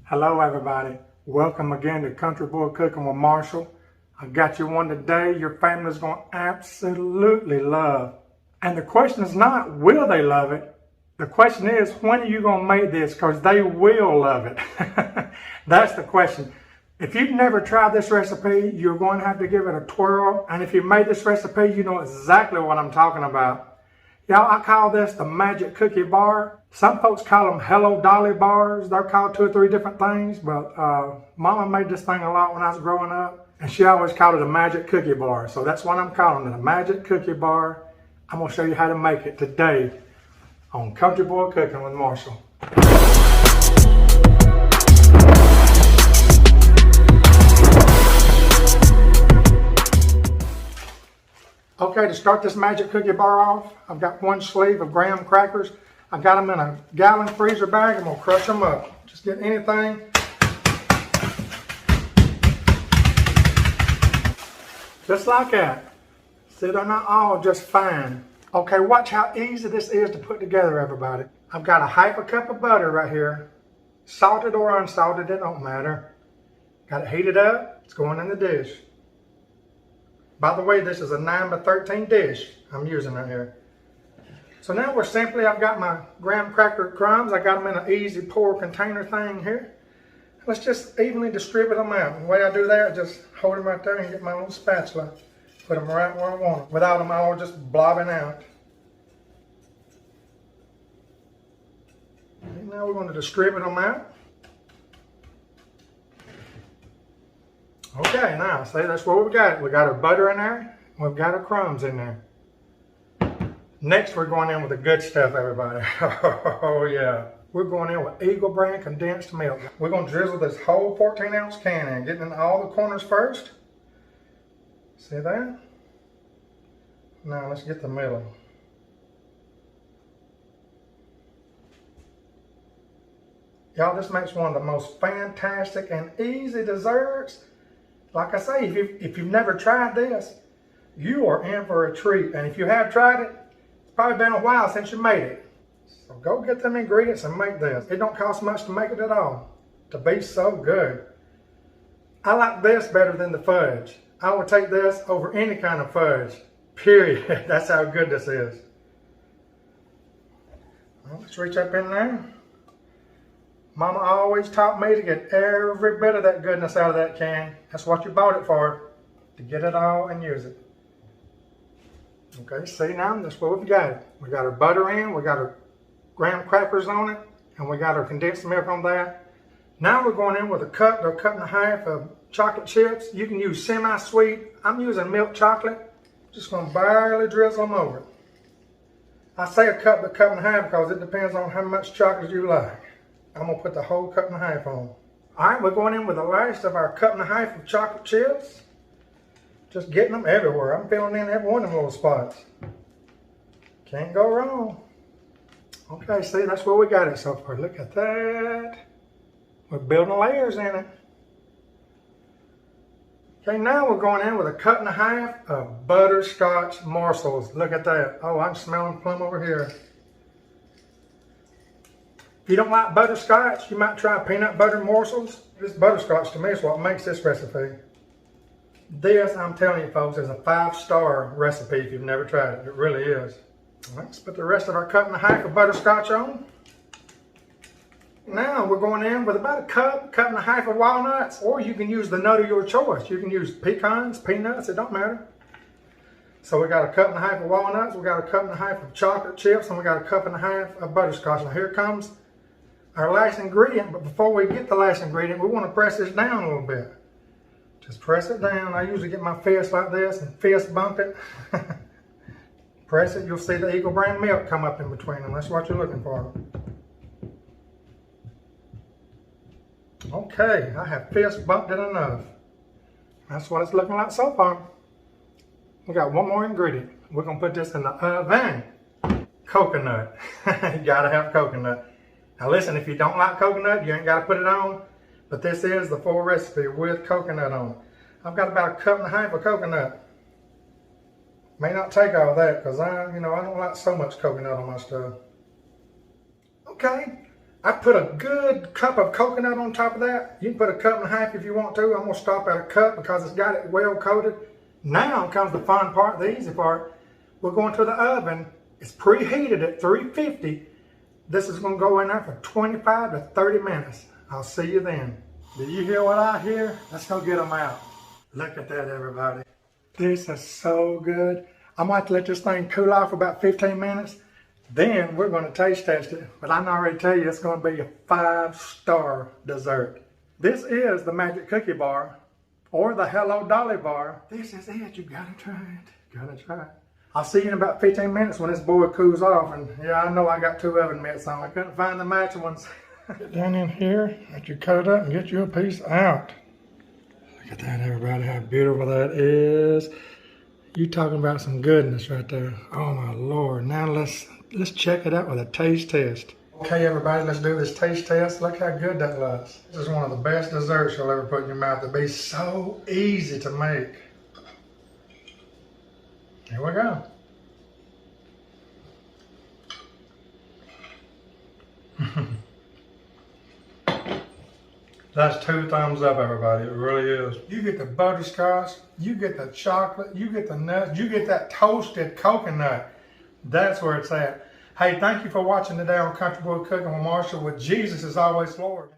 Hello everybody, welcome again to Country Boy Cooking with Marshall. I got you one today your family's going to absolutely love. And the question is not, will they love it? The question is, when are you going to make this? Because they will love it. That's the question. If you've never tried this recipe, you're going to have to give it a twirl. And if you made this recipe, you know exactly what I'm talking about. Y'all, I call this the magic cookie bar. Some folks call them Hello Dolly bars. They're called 2 or 3 different things, but Mama made this thing a lot when I was growing up, and she always called it a magic cookie bar. So that's what I'm calling it, a magic cookie bar. I'm gonna show you how to make it today on Country Boy Cooking with Marshall. Okay, to start this magic cookie bar off, I've got 1 sleeve of graham crackers. I got them in a gallon freezer bag. I'm gonna crush them up. Just get anything. Just like that. See, they're not all just fine. Okay, watch how easy this is to put together, everybody. I've got a 1/2 cup of butter right here. Salted or unsalted, it don't matter. Got it heated up. It's going in the dish. By the way, this is a 9 by 13 dish I'm using right here. So now I've got my graham cracker crumbs. I got them in an easy pour container thing here. Let's just evenly distribute them out. And the way I do that, just hold them right there and get my little spatula. Put them right where I want them, without them all just blobbing out. And now we're going to distribute them out. Okay, now, see, that's what we got. We got our butter in there. We've got our crumbs in there. Next, we're going in with the good stuff, everybody. Oh, yeah. We're going in with Eagle brand condensed milk. We're going to drizzle this whole 14-ounce can in, getting in all the corners first. See that? Now, let's get the middle. Y'all, this makes one of the most fantastic and easy desserts. Like I say, if you've never tried this, you are in for a treat. And if you have tried it, it's probably been a while since you made it. So go get them ingredients and make this. It don't cost much to make it at all. To be so good. I like this better than the fudge. I would take this over any kind of fudge. Period. That's how good this is. Well, let's reach up in there. Mama always taught me to get every bit of that goodness out of that can. That's what you bought it for, to get it all and use it. Okay, see now, that's what we've got. We got our butter in, we got our graham crackers on it, and we got our condensed milk on that. Now we're going in with a cup or 1.5 cups of chocolate chips. You can use semi-sweet. I'm using milk chocolate. Just gonna barely drizzle them over. I say a cup to 1.5 cups because it depends on how much chocolate you like. I'm going to put the whole 1.5 cups on. Alright, we're going in with the last of our 1.5 cups of chocolate chips. Just getting them everywhere. I'm filling in every one of them little spots. Can't go wrong. Okay, see, that's where we got it so far. Look at that. We're building layers in it. Okay, now we're going in with a 1.5 cups of butterscotch morsels. Look at that. Oh, I'm smelling plum over here. If you don't like butterscotch, you might try peanut butter morsels. This butterscotch to me is what makes this recipe. This, I'm telling you folks, is a 5-star recipe if you've never tried it. It really is. Let's put the rest of our 1.5 cups of butterscotch on. Now we're going in with about a cup, 1.5 cups of walnuts, or you can use the nut of your choice. You can use pecans, peanuts, it don't matter. So we got a 1.5 cups of walnuts, we got a 1.5 cups of chocolate chips, and we got a 1.5 cups of butterscotch. Now here comes our last ingredient, but before we get the last ingredient, we want to press this down a little bit. Just press it down. I usually get my fist like this and fist bump it. Press it, you'll see the Eagle brand milk come up in between them. That's what you're looking for. Okay, I have fist bumped it enough. That's what it's looking like so far. We got one more ingredient. We're going to put this in the oven. Coconut. You gotta have coconut. Now listen, if you don't like coconut, you ain't got to put it on, but this is the full recipe with coconut on it. I've got about a 1.5 cups of coconut. May not take all that because I don't like so much coconut on my stuff. Okay, I put a good cup of coconut on top of that. You can put a cup and a half if you want to. I'm going to stop at a cup because it's got it well coated. Now comes the fun part, the easy part. We're going to the oven. It's preheated at 350. This is going to go in there for 25 to 30 minutes. I'll see you then. Do you hear what I hear? Let's go get them out. Look at that, everybody. This is so good. I might let this thing cool off for about 15 minutes. Then we're going to taste test it. But I can already tell you it's going to be a 5-star dessert. This is the Magic Cookie Bar or the Hello Dolly Bar. This is it. You got to try it. Got to try it. I'll see you in about 15 minutes when this boy cools off. And yeah, I know I got 2 oven mitts on. I couldn't find the matching ones. Get down in here, let you cut it up and get you a piece out. Look at that, everybody, how beautiful that is. You talking about some goodness right there. Oh my Lord. Now let's check it out with a taste test. Okay, everybody, let's do this taste test. Look how good that looks. This is one of the best desserts you'll ever put in your mouth. It'll be so easy to make. Here we go. That's 2 thumbs up, everybody. It really is. You get the butterscotch, you get the chocolate, you get the nuts, you get that toasted coconut. That's where it's at. Hey, thank you for watching today on Country Boy Cooking with Marshall, with Jesus is always Lord.